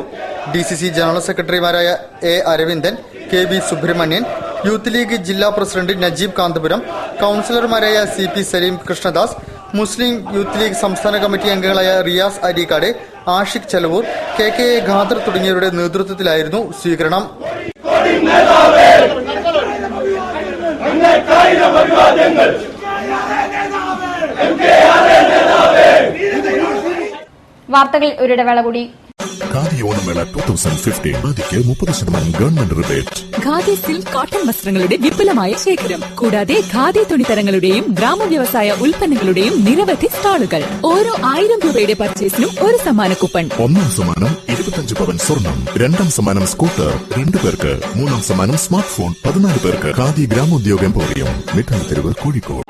DCC ജനറൽ സെക്രട്ടറിമാരായ A. Aravindan, KB Subrahmanyan, youth league ജില്ലാ പ്രസിഡന്റ് നജീബ് കാന്തപുരം, കൌൺസിലർമാരായ CP Saleem Krishnadas, Muslim youth league സംസ്ഥാന കമ്മിറ്റി അംഗങ്ങളായ റിയാസ് അരീക്കാട്, ആഷിഖ് ചെലവൂർ, KK ഖാദർ തുടങ്ങിയവരുടെ നേതൃത്വത്തിലായിരുന്നു സ്വീകരണം. വാർത്തകൾ ഒരിടവേള കൂടി. ഖാദി ഓണമേള 2015 ഖാദിക്ക് 30% government rebate. Khadi silk cotton വസ്ത്രങ്ങളുടെ വിപുലമായ ശേഖരം, കൂടാതെ ഖാദി തുണിത്തരങ്ങളുടെയും ഗ്രാമവ്യവസായ ഉൽപ്പന്നങ്ങളുടെയും നിരവധി സ്റ്റാളുകൾ. ഓരോ 1000 രൂപയുടെ പർച്ചേസിനും ഒരു സമ്മാന കൂപ്പൺ. 1ാം സമ്മാനം 25 പവൻ സ്വർണം, 2ാം സമ്മാനം സ്കൂട്ടർ 2 പേർക്ക്, 3ാം സമ്മാനം സ്മാർട്ട് ഫോൺ 14 പേർക്ക്. ഖാദി ഗ്രാമോദ്യോഗ എംപോറിയം, മിഠായി തെരുവ്, കോഴിക്കോട്.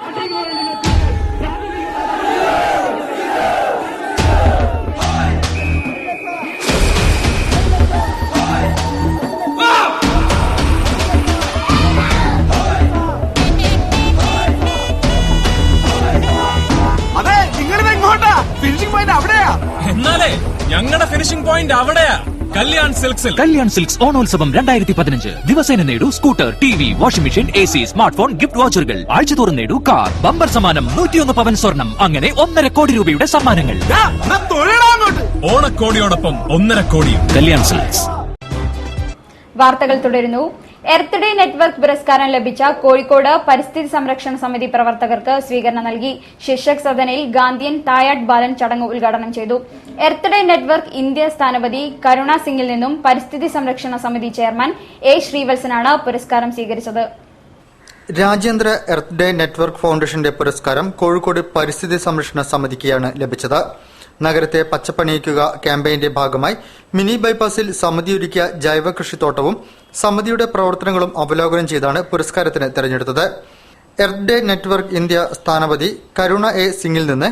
എന്നാലേ ഞങ്ങളുടെ ഫിനിഷിംഗ് പോയിന്റ് അവിടെയാ. കല്യാൺ സിൽക്സിൽ. കല്യാൺ സിൽക്സ് ഓണോത്സവം 2015. ദിവസേന നേടൂ scooter, TV, washing machine, AC, smart phone, gift വൗച്ചറുകൾ. ആഴ്ചതോറും നേടൂ കാർ. ബമ്പർ സമ്മാനം 101 പവൻ സ്വർണം. അങ്ങനെ 1.5 കോടി രൂപയുടെ സമ്മാനങ്ങൾ. ഓണക്കോടിയോടൊപ്പം 1.5 കോടിയും. കല്യാൺ സിൽക്സ്. വാർത്തകൾ തുടരുന്നു. എർത്ത് ഡേ നെറ്റ്വർക്ക് പുരസ്കാരം ലഭിച്ച കോഴിക്കോട് പരിസ്ഥിതി സംരക്ഷണ സമിതി പ്രവർത്തകർക്ക് സ്വീകരണം നൽകി. ശീർഷക് സദനിൽ ഗാന്ധിയൻ തായാട്ട് ബാലൻ ചടങ്ങ് ഉദ്ഘാടനം ചെയ്തു. എർത്ത് ഡേ നെറ്റ്വർക്ക് ഇന്ത്യ സ്ഥാനപതി കരുണ സിംഗിൽ നിന്നും പരിസ്ഥിതി സംരക്ഷണ സമിതി ചെയർമാൻ എ ശ്രീവത്സനാണ് പുരസ്കാരം സ്വീകരിച്ചത്. രാജ്യാന്തര എർത്ത് ഡേ നെറ്റ്വർക്ക് ഫൗണ്ടേഷന്റെ പുരസ്കാരം കോഴിക്കോട് പരിസ്ഥിതി സംരക്ഷണ സമിതിക്കാണ് ലഭിച്ചത്. നഗരത്തെ പച്ചപ്പണിയിക്കുക ക്യാമ്പയിന്റെ ഭാഗമായി മിനി ബൈപ്പാസിൽ സമിതിയൊരുക്കിയ ജൈവ കൃഷിത്തോട്ടവും സമിതിയുടെ പ്രവർത്തനങ്ങളും അവലോകനം ചെയ്താണ് പുരസ്കാരത്തിന് തെരഞ്ഞെടുത്തത്. എർത്ത് ഡേ നെറ്റ്വർക്ക് ഇന്ത്യ സ്ഥാനപതി കരുണ എ സിംഗിൽ നിന്ന്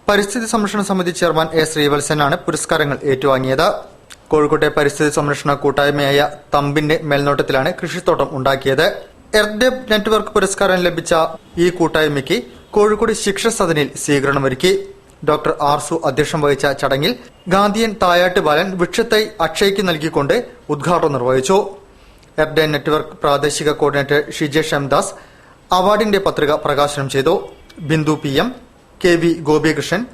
പരിസ്ഥിതി സംരക്ഷണ സമിതി ചെയർമാൻ എ ശ്രീവത്സനാണ് പുരസ്കാരങ്ങൾ ഏറ്റുവാങ്ങിയത്. കോഴിക്കോട്ടെ പരിസ്ഥിതി സംരക്ഷണ കൂട്ടായ്മയായ തമ്പിന്റെ മേൽനോട്ടത്തിലാണ് കൃഷിത്തോട്ടം ഉണ്ടാക്കിയത്. എർത്ത് ഡേ നെറ്റ്വർക്ക് പുരസ്കാരം ലഭിച്ച ഈ കൂട്ടായ്മയ്ക്ക് കോഴിക്കോട് ശിക്ഷ സദനിൽ സ്വീകരണമൊരുക്കി. ഡോക്ടർ ആർസു അധ്യക്ഷം വഹിച്ച ചടങ്ങിൽ ഗാന്ധിയൻ തായാട്ട് ബാലൻ വൃക്ഷത്തൈ അക്ഷയ്ക്ക് നൽകിക്കൊണ്ട് ഉദ്ഘാടനം നിർവഹിച്ചു. എർത്ത് ഡേ നെറ്റ്വർക്ക് പ്രാദേശിക കോർഡിനേറ്റർ ഷിജേഷ് എംദാസ് അവാർഡിന്റെ പത്രിക പ്രകാശനം ചെയ്തു. Bindu PM, KV Gopikrishnan,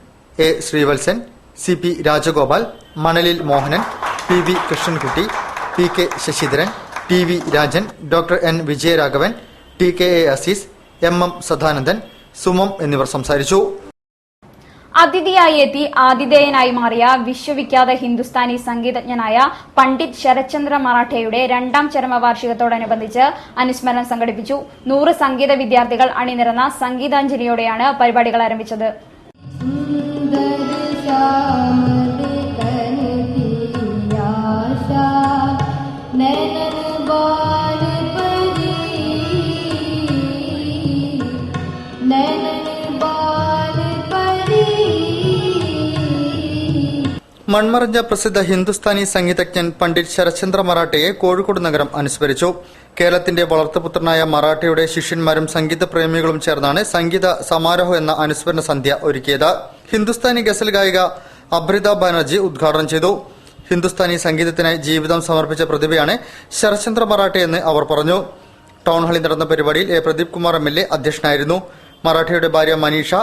A Sreevalsan, CP Rajagopal, Manalil Mohanan, PV Krishnankutty, PK Sasidharan, TV Rajan, doctor N Vijayaraghavan, TKA Azeez, MM Sadanandan, Sumam എന്നിവർ സംസാരിച്ചു. അതിഥിയായി എത്തി ആതിഥേയനായി മാറിയ വിശ്വവിഖ്യാത ഹിന്ദുസ്ഥാനി സംഗീതജ്ഞനായ പണ്ഡിറ്റ് ശരത്ചന്ദ്ര മറാഠയുടെ 2ാം ചരമവാർഷികത്തോടനുബന്ധിച്ച് അനുസ്മരണം സംഘടിപ്പിച്ചു. 100 സംഗീത വിദ്യാർത്ഥികൾ അണിനിരന്ന സംഗീതാഞ്ജലിയോടെയാണ് പരിപാടികൾ ആരംഭിച്ചത്. മൺമറഞ്ഞ പ്രസിദ്ധ ഹിന്ദുസ്ഥാനി സംഗീതജ്ഞൻ പണ്ഡിറ്റ് ശരത്ചന്ദ്ര മറാഠയെ കോഴിക്കോട് നഗരം അനുസ്മരിച്ചു. കേരളത്തിന്റെ വളർത്തുപുത്രനായ മറാഠയുടെ ശിഷ്യന്മാരും സംഗീത പ്രേമികളും ചേർന്നാണ് സംഗീത സമാരോഹം എന്ന അനുസ്മരണ സന്ധ്യ ഒരുക്കിയത്. ഹിന്ദുസ്ഥാനി ഗസൽ ഗായിക അബ്രിത ബാനർജി ഉദ്ഘാടനം ചെയ്തു. ഹിന്ദുസ്ഥാനി സംഗീതത്തിനായി ജീവിതം സമർപ്പിച്ച പ്രതിഭയാണ് ശരത്ചന്ദ്ര മറാഠയെന്ന് അവർ പറഞ്ഞു. ടൗൺഹാളിൽ നടന്ന പരിപാടിയിൽ എ പ്രദീപ് കുമാർ MLA അധ്യക്ഷനായിരുന്നു. മറാഠയുടെ ഭാര്യ Manisha,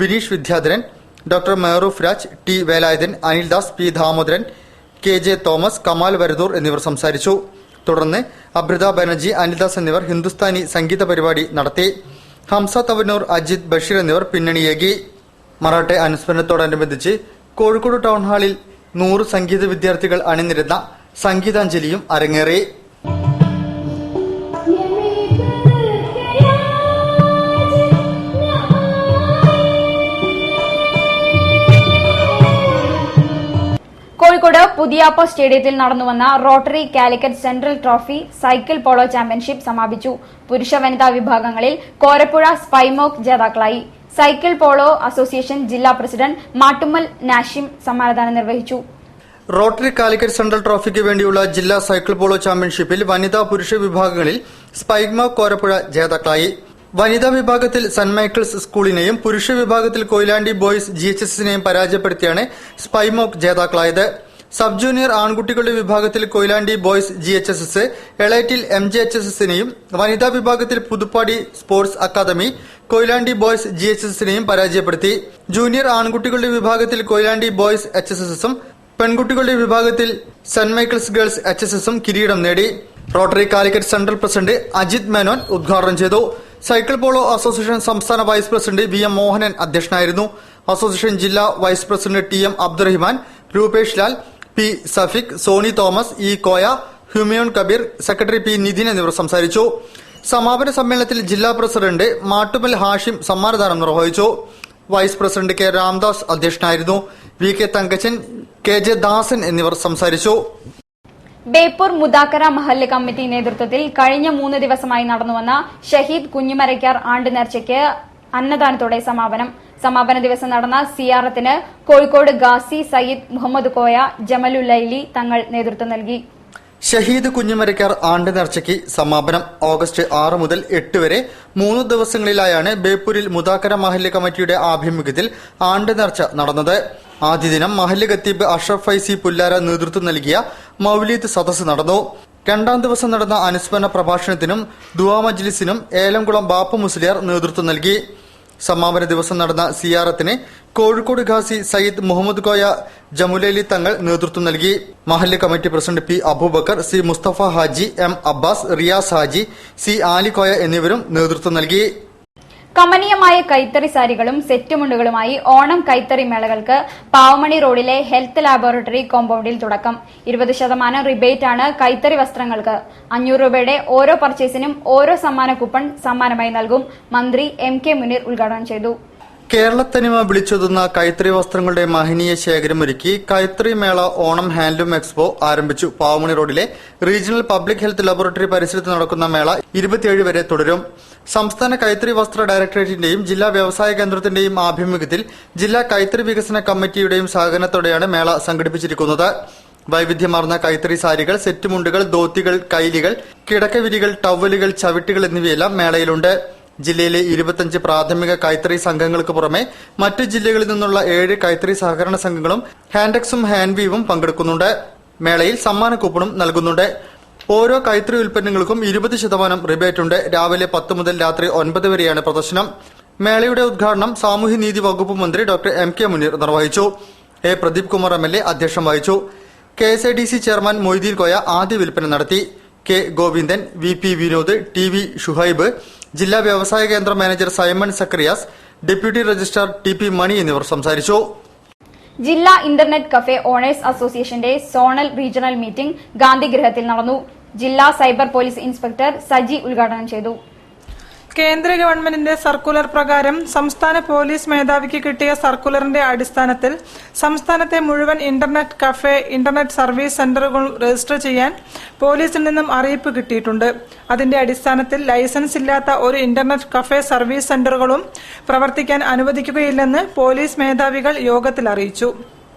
Vineesh Vidyadharan, doctor Mehroof Raj, T Velayudhan, Anildas, P Damodaran, KJ Thomas, Kamal Varadoor എന്നിവർ സംസാരിച്ചു. തുടർന്ന് അബ്രിത ബാനർജി, അനിൽദാസ് എന്നിവർ ഹിന്ദുസ്ഥാനി സംഗീത പരിപാടി നടത്തി. ഹംസ തവന്നൂർ, അജിത് ബഷീർ എന്നിവർ പിന്നണിയേകി. മറാഠ അനുസ്മരണത്തോടനുബന്ധിച്ച് കോഴിക്കോട് ടൗൺഹാളിൽ 100 സംഗീത വിദ്യാർത്ഥികൾ അണിനിരുന്ന സംഗീതാഞ്ജലിയും അരങ്ങേറി. കോഴിക്കോട് പുതിയാപ്പ സ്റ്റേഡിയത്തിൽ നടന്നുവന്ന Rotary Calicut central trophy cycle polo championship സമാപിച്ചു. പുരുഷ വനിതാ വിഭാഗങ്ങളിൽ കോരപ്പുഴ സ്പൈമോക്ക് ജേതാക്കളായി. സൈക്കിൾ പോളോ അസോസിയേഷൻ ജില്ലാ പ്രസിഡന്റ് മാട്ടുമ്മൽ നാഷിം സമ്മാനദാനം നിർവഹിച്ചു. റോട്ടറി കാലിക്കറ്റ് സെൻട്രൽ ട്രോഫിക്ക് വേണ്ടിയുള്ള ജില്ലാ സൈക്കിൾ പോളോ ചാമ്പ്യൻഷിപ്പിൽ വനിതാ പുരുഷ വിഭാഗങ്ങളിൽ സ്പൈമോക്ക് കോരപ്പുഴ ജേതാക്കളായി. വനിതാ വിഭാഗത്തിൽ സെന്റ് മൈക്കിൾസ് സ്കൂളിനെയും പുരുഷ വിഭാഗത്തിൽ കൊയിലാണ്ടി ബോയ്സ് GHSനെയും പരാജയപ്പെടുത്തിയാണ് സ്പൈമോക്ക് ജേതാക്കളായത്. സബ് ജൂനിയർ ആൺകുട്ടികളുടെ വിഭാഗത്തിൽ കൊയിലാണ്ടി ബോയ്സ് GHSS എളേറ്റിൽ MJHSനെയും വനിതാ വിഭാഗത്തിൽ Puthuppady sports academy Koyilandy boys GHSനെയും പരാജയപ്പെടുത്തി. ജൂനിയർ ആൺകുട്ടികളുടെ വിഭാഗത്തിൽ കൊയിലാണ്ടി ബോയ്സ് HSSും പെൺകുട്ടികളുടെ വിഭാഗത്തിൽ സെന്റ് മൈക്കിൾസ് ഗേൾസ് HSSും കിരീടം നേടി. Rotary Calicut central president Ajith Menon ഉദ്ഘാടനം ചെയ്തു. സൈക്കിൾ പോളോ അസോസിയേഷൻ സംസ്ഥാന വൈസ് പ്രസിഡന്റ് VM മോഹനൻ അധ്യക്ഷനായിരുന്നു. അസോസിയേഷൻ ജില്ലാ vice president TM Abdurahiman, Rupesh Lal, P Safiq, Soni Thomas, E Koya, Humayun Kabir, secretary P Nithin എന്നിവർ സംസാരിച്ചു. സമാപന സമ്മേളനത്തിൽ ജില്ലാ പ്രസിഡന്റ് മാട്ടുമൽ ഹാഷിം സമ്മാനദാനം നിർവഹിച്ചു. വൈസ് പ്രസിഡന്റ് K രാംദാസ് അധ്യക്ഷനായിരുന്നു. VK തങ്കച്ചൻ, KJ ദാസൻ എന്നിവർ സംസാരിച്ചു. ബേപ്പൂർ മുദാക്കര മഹല്ല് കമ്മിറ്റി നേതൃത്വത്തിൽ കഴിഞ്ഞ 3 ദിവസമായി നടന്നുവന്ന ഷഹീദ് കുഞ്ഞിമരയ്ക്കാർ ആണ്ട് നേർച്ചയ്ക്ക് അന്നദാനത്തോടെ സമാപന ദിവസം നടന്ന സിയാറത്തിന് കോഴിക്കോട് ഗാസി സയ്യിദ് മുഹമ്മദ് കോയ ജമലുല്ലൈലി തങ്ങൾ നേതൃത്വം നൽകി. ഷഹീദ് കുഞ്ഞിമരയ്ക്കാർ ആണ്ട് നേർച്ചയ്ക്ക് സമാപനം. ഓഗസ്റ്റ് 6 മുതൽ 8 വരെ 3 ദിവസങ്ങളിലായാണ് ബേപ്പൂരിൽ മുദാക്കര മഹല്ല് കമ്മിറ്റിയുടെ ആഭിമുഖ്യത്തിൽ ആണ്ട് നേർച്ച നടന്നത്. ആദ്യ ദിനം മഹല്ല് ഖത്തീബ് അഷ്റഫ് ഫൈസി പുല്ലാര നേതൃത്വം നൽകിയ മൗലീദ് സദസ്സ് നടന്നു. 2ാം ദിവസം നടന്ന അനുസ്മരണ പ്രഭാഷണത്തിനും ദുആ മജ്ലിസിനും ഏലംകുളം ബാപ്പു മുസ്ലിയാർ നേതൃത്വം നൽകി. സമാപന ദിവസം നടന്ന സിയാറത്തിന് കോഴിക്കോട് ഖാസി സയ്യിദ് മുഹമ്മദ് കോയ ജമുലേലി തങ്ങൾ നേതൃത്വം നൽകി. മഹല്ല് committee president P Abubakar, C Mustafa Haji, M Abbas, Riyas Haji, C Alikoya എന്നിവരും നേതൃത്വം നൽകി. കമനീയമായ കൈത്തറി സാരികളും സെറ്റുമുണ്ടുകളുമായി ഓണം കൈത്തറി മേളകൾക്ക് പാവമണി റോഡിലെ ഹെൽത്ത് ലാബോറട്ടറി കോമ്പൌണ്ടിൽ തുടക്കം. 20% റിബേറ്റാണ് കൈത്തറി വസ്ത്രങ്ങൾക്ക്. 500 രൂപയുടെ ഓരോ പർച്ചേസിനും ഓരോ സമ്മാന കൂപ്പൺ സമ്മാനമായി നൽകും. മന്ത്രി MK മുനീർ ഉദ്ഘാടനം ചെയ്തു. കേരളത്തനിമ വിളിച്ചൊതുന്ന കൈത്തറി വസ്ത്രങ്ങളുടെ മഹനീയ ശേഖരമൊരുക്കി കൈത്തറി മേള ഓണം ഹാൻഡ്ലൂം എക്സ്പോ ആരംഭിച്ചു. പാവമണി റോഡിലെ റീജിയണൽ പബ്ലിക് ഹെൽത്ത് ലബോറട്ടറി പരിസരത്ത് നടക്കുന്ന മേള 27 വരെ തുടരും. സംസ്ഥാന കൈത്തറി വസ്ത്ര ഡയറക്ടറേറ്റിന്റെയും ജില്ലാ വ്യവസായ കേന്ദ്രത്തിന്റെയും ആഭിമുഖ്യത്തിൽ ജില്ലാ കൈത്തറി വികസന കമ്മിറ്റിയുടെയും സഹകരണത്തോടെയാണ് മേള സംഘടിപ്പിച്ചിരിക്കുന്നത്. വൈവിധ്യമാർന്ന കൈത്തറി സാരികൾ, സെറ്റുമുണ്ടുകൾ, ധോത്തികൾ, കൈലികൾ, കിടക്കവിരികൾ, ടവലുകൾ, ചവിട്ടികൾ എന്നിവയെല്ലാം മേളയിലുണ്ട്. ജില്ലയിലെ 25 പ്രാഥമിക കൈത്തറി സംഘങ്ങൾക്ക് പുറമെ മറ്റ് ജില്ലകളിൽ നിന്നുള്ള 7 കൈത്തറി സഹകരണ സംഘങ്ങളും ഹാൻഡെക്സും ഹാൻഡ്വീവും പങ്കെടുക്കുന്നുണ്ട്. മേളയിൽ സമ്മാന കൂപ്പണും നൽകുന്നുണ്ട്. ഓരോ കൈത്തറി ഉൽപ്പന്നങ്ങൾക്കും 20% റിബേറ്റ് ഉണ്ട്. രാവിലെ 10 മുതൽ രാത്രി 9 വരെയാണ് പ്രദർശനം. മേളയുടെ ഉദ്ഘാടനം സാമൂഹ്യനീതി വകുപ്പ് മന്ത്രി ഡോക്ടർ MK മുനീർ നിർവഹിച്ചു. A പ്രദീപ് കുമാർ MLA അധ്യക്ഷം വഹിച്ചു. KSIDC ചെയർമാൻ മൊയ്തീൻ കോയ ആദ്യ വിൽപ്പന നടത്തി. K Govindan, VP Vinod, TV Shuhaib, ജില്ലാ വ്യവസായ കേന്ദ്ര manager Simon Zacharias, deputy registrar TP മണി എന്നിവർ സംസാരിച്ചു. ജില്ലാ ഇന്റർനെറ്റ് കഫേ ഓണേഴ്സ് അസോസിയേഷന്റെ സോണൽ റീജിയണൽ മീറ്റിംഗ് ഗാന്ധിഗൃഹത്തിൽ നടന്നു. ജില്ലാ സൈബർ പോലീസ് ഇൻസ്പെക്ടർ സജി ഉദ്ഘാടനം ചെയ്തു. കേന്ദ്ര ഗവൺമെന്റിന്റെ സർക്കുലർ പ്രകാരം സംസ്ഥാന പോലീസ് മേധാവിക്ക് കിട്ടിയ സർക്കുലറിന്റെ അടിസ്ഥാനത്തിൽ സംസ്ഥാനത്തെ മുഴുവൻ ഇന്റർനെറ്റ് കഫേ, ഇന്റർനെറ്റ് സർവീസ് സെന്ററുകൾ രജിസ്റ്റർ ചെയ്യാൻ പോലീസിൽ നിന്നും അറിയിപ്പ് കിട്ടിയിട്ടുണ്ട്. അതിന്റെ അടിസ്ഥാനത്തിൽ ലൈസൻസ് ഇല്ലാത്ത ഒരു ഇന്റർനെറ്റ് കഫേ സർവീസ് സെന്ററുകളും പ്രവർത്തിക്കാൻ അനുവദിക്കുകയില്ലെന്ന് പോലീസ് മേധാവികൾ യോഗത്തിൽ അറിയിച്ചു.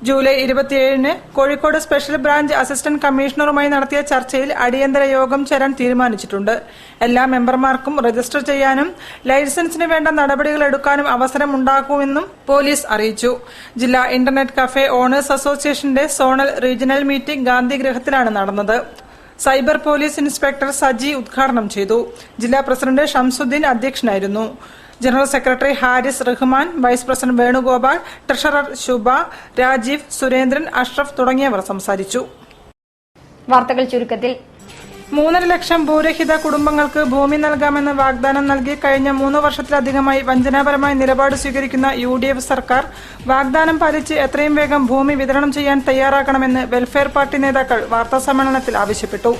ജൂലൈ 27-ന് കോഴിക്കോട് സ്പെഷ്യൽ ബ്രാഞ്ച് അസിസ്റ്റന്റ് കമ്മീഷണറുമായി നടത്തിയ ചർച്ചയിൽ അടിയന്തര യോഗം ചേരാൻ തീരുമാനിച്ചിട്ടുണ്ട്. എല്ലാ മെമ്പർമാർക്കും രജിസ്റ്റർ ചെയ്യാനും ലൈസൻസിന് വേണ്ട നടപടികൾ എടുക്കാനും അവസരമുണ്ടാക്കുമെന്നും പോലീസ് അറിയിച്ചു. ജില്ലാ ഇന്റർനെറ്റ് കഫേ ഓണേഴ്സ് അസോസിയേഷന്റെ സോണൽ റീജിയണൽ മീറ്റിംഗ് ഗാന്ധിഗൃഹത്തിലാണ് നടന്നത്. സൈബർ പോലീസ് ഇൻസ്പെക്ടർ സജി ഉദ്ഘാടനം ചെയ്തു. ജില്ലാ പ്രസിഡന്റ് ഷംസുദ്ദീൻ അധ്യക്ഷനായിരുന്നു. General secretary Haris Rahman, vice president Venugopal, treasurer Shubha, Rajeev, Surendran, Ashraf തുടങ്ങിയവർ സംസാരിച്ചു. വാർത്തകൾ ചുരുക്കത്തിൽ. 3.5 ലക്ഷം ഭൂരഹിത കുടുംബങ്ങൾക്ക് ഭൂമി നൽകാമെന്ന് വാഗ്ദാനം നൽകി കഴിഞ്ഞ 3 വർഷത്തിലധികമായി വഞ്ചനാപരമായ നിലപാട് സ്വീകരിക്കുന്ന UDF സർക്കാർ വാഗ്ദാനം പാലിച്ച് എത്രയും വേഗം ഭൂമി വിതരണം ചെയ്യാൻ തയ്യാറാക്കണമെന്ന് വെൽഫെയർ പാർട്ടി നേതാക്കൾ വാർത്താസമ്മേളനത്തിൽ ആവശ്യപ്പെട്ടു.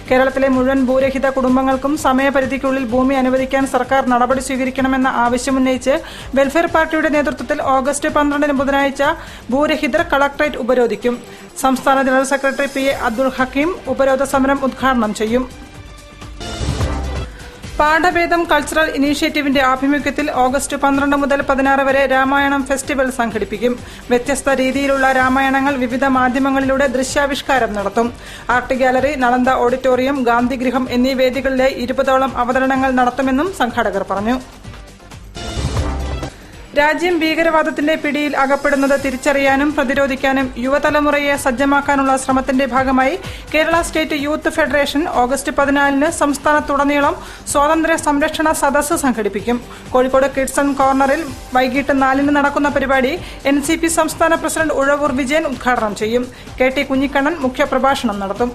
കേരളത്തിലെ മുഴുവൻ ഭൂരഹിത കുടുംബങ്ങൾക്കും സമയപരിധിക്കുള്ളിൽ ഭൂമി അനുവദിക്കാൻ സർക്കാർ നടപടി സ്വീകരിക്കണമെന്ന ആവശ്യമുന്നയിച്ച് വെൽഫെയർ പാർട്ടിയുടെ നേതൃത്വത്തിൽ ഓഗസ്റ്റ് 12-ന് ബുധനാഴ്ച ഭൂരഹിതർ കളക്ടറേറ്റ് ഉപരോധിക്കും. സംസ്ഥാന general secretary PA Abdul Hakkim ഉപരോധ സമരം ഉദ്ഘാടനം ചെയ്യും. പാഠഭേദം കൾച്ചറൽ ഇനീഷ്യേറ്റീവിന്റെ ആഭിമുഖ്യത്തിൽ ഓഗസ്റ്റ് 12 മുതൽ 16 വരെ രാമായണം ഫെസ്റ്റിവൽ സംഘടിപ്പിക്കും. വ്യത്യസ്ത രീതിയിലുള്ള രാമായണങ്ങൾ വിവിധ മാധ്യമങ്ങളിലൂടെ ദൃശ്യാവിഷ്കാരം നടത്തും. ആർട്ട് ഗാലറി, നളന്ദ ഓഡിറ്റോറിയം, ഗാന്ധിഗൃഹം എന്നീ വേദികളിലെ 20ഓളം അവതരണങ്ങൾ നടത്തുമെന്നും സംഘാടകർ പറഞ്ഞു. രാജ്യം ഭീകരവാദത്തിന്റെ പിടിയിൽ അകപ്പെടുന്നത് തിരിച്ചറിയാനും പ്രതിരോധിക്കാനും യുവതലമുറയെ സജ്ജമാക്കാനുള്ള ശ്രമത്തിന്റെ ഭാഗമായി Kerala state youth federation August 14-ന് സംസ്ഥാനത്തുടനീളം സ്വാതന്ത്ര്യ സംരക്ഷണ സദസ്സ് സംഘടിപ്പിക്കും. കോഴിക്കോട് കിഡ്സൺ കോർണറിൽ വൈകിട്ട് 4-ന് നടക്കുന്ന പരിപാടി NCP സംസ്ഥാന പ്രസിഡന്റ് ഉഴവൂർ വിജയൻ ഉദ്ഘാടനം ചെയ്യും. KT കുഞ്ഞിക്കണ്ണൻ മുഖ്യപ്രഭാഷണം നടത്തും.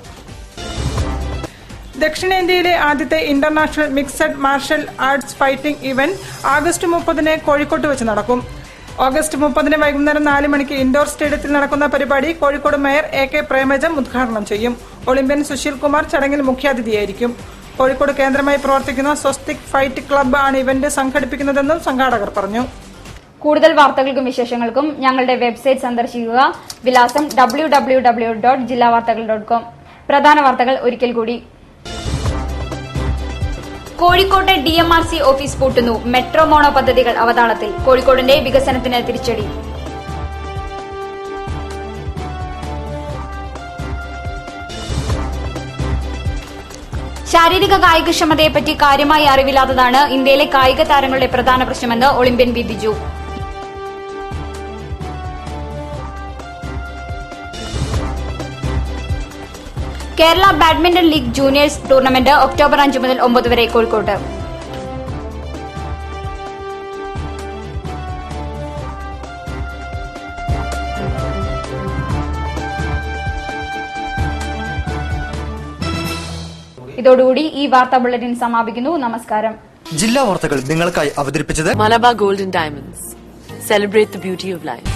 ദക്ഷിണേന്ത്യയിലെ ആദ്യത്തെ international mixed martial arts fighting event August 30-ന് കോഴിക്കോട്ട് വെച്ച് നടക്കും. ഓഗസ്റ്റ് 30-ന് വൈകുന്നേരം 4 മണിക്ക് ഇൻഡോർ സ്റ്റേഡിയത്തിൽ നടക്കുന്ന പരിപാടി കോഴിക്കോട് മേയർ AK പ്രേമജം ഉദ്ഘാടനം ചെയ്യും. ഒളിമ്പ്യൻ സുശീൽ കുമാർ ചടങ്ങിൽ മുഖ്യാതിഥിയായിരിക്കും. കോഴിക്കോട് കേന്ദ്രമായി പ്രവർത്തിക്കുന്ന സ്വസ്തിക് ഫൈറ്റ് ക്ലബ്ബ് ആണ് ഇവന്റ് സംഘടിപ്പിക്കുന്നതെന്നും സംഘാടകർ പറഞ്ഞു. കൂടുതൽ വാർത്തകൾക്കും വിശേഷങ്ങൾക്കും ഞങ്ങളുടെ വെബ്സൈറ്റ് സന്ദർശിക്കുക. വിലാസം www.jillavartakal.com. പ്രധാന വാർത്തകൾ ഒരിക്കൽ കൂടി. കോഴിക്കോട്ടെ DMRC ഓഫീസ് പൂട്ടുന്നു. മെട്രോ മോണോ പദ്ധതികൾ അവതാളത്തിൽ. കോഴിക്കോടിന്റെ വികസനത്തിന് തിരിച്ചടി. ശാരീരിക കായികക്ഷമതയെപ്പറ്റി കാര്യമായി അറിവില്ലാത്തതാണ് ഇന്ത്യയിലെ കായിക താരങ്ങളുടെ പ്രധാന പ്രശ്നമെന്ന് Olympian Biju. Kerala badminton league juniors tournament October 5 മുതൽ 9 വരെ കോഴിക്കോട്ട്. ഇതോടുകൂടി ഈ വാർത്താ ബുള്ളറ്റിൻ സമാപിക്കുന്നു. നമസ്കാരം. ജില്ലാ വാർത്തകൾ നിങ്ങൾക്കായി അവതരിപ്പിച്ചത് Malabar Gold and Diamonds. Celebrate the beauty of life.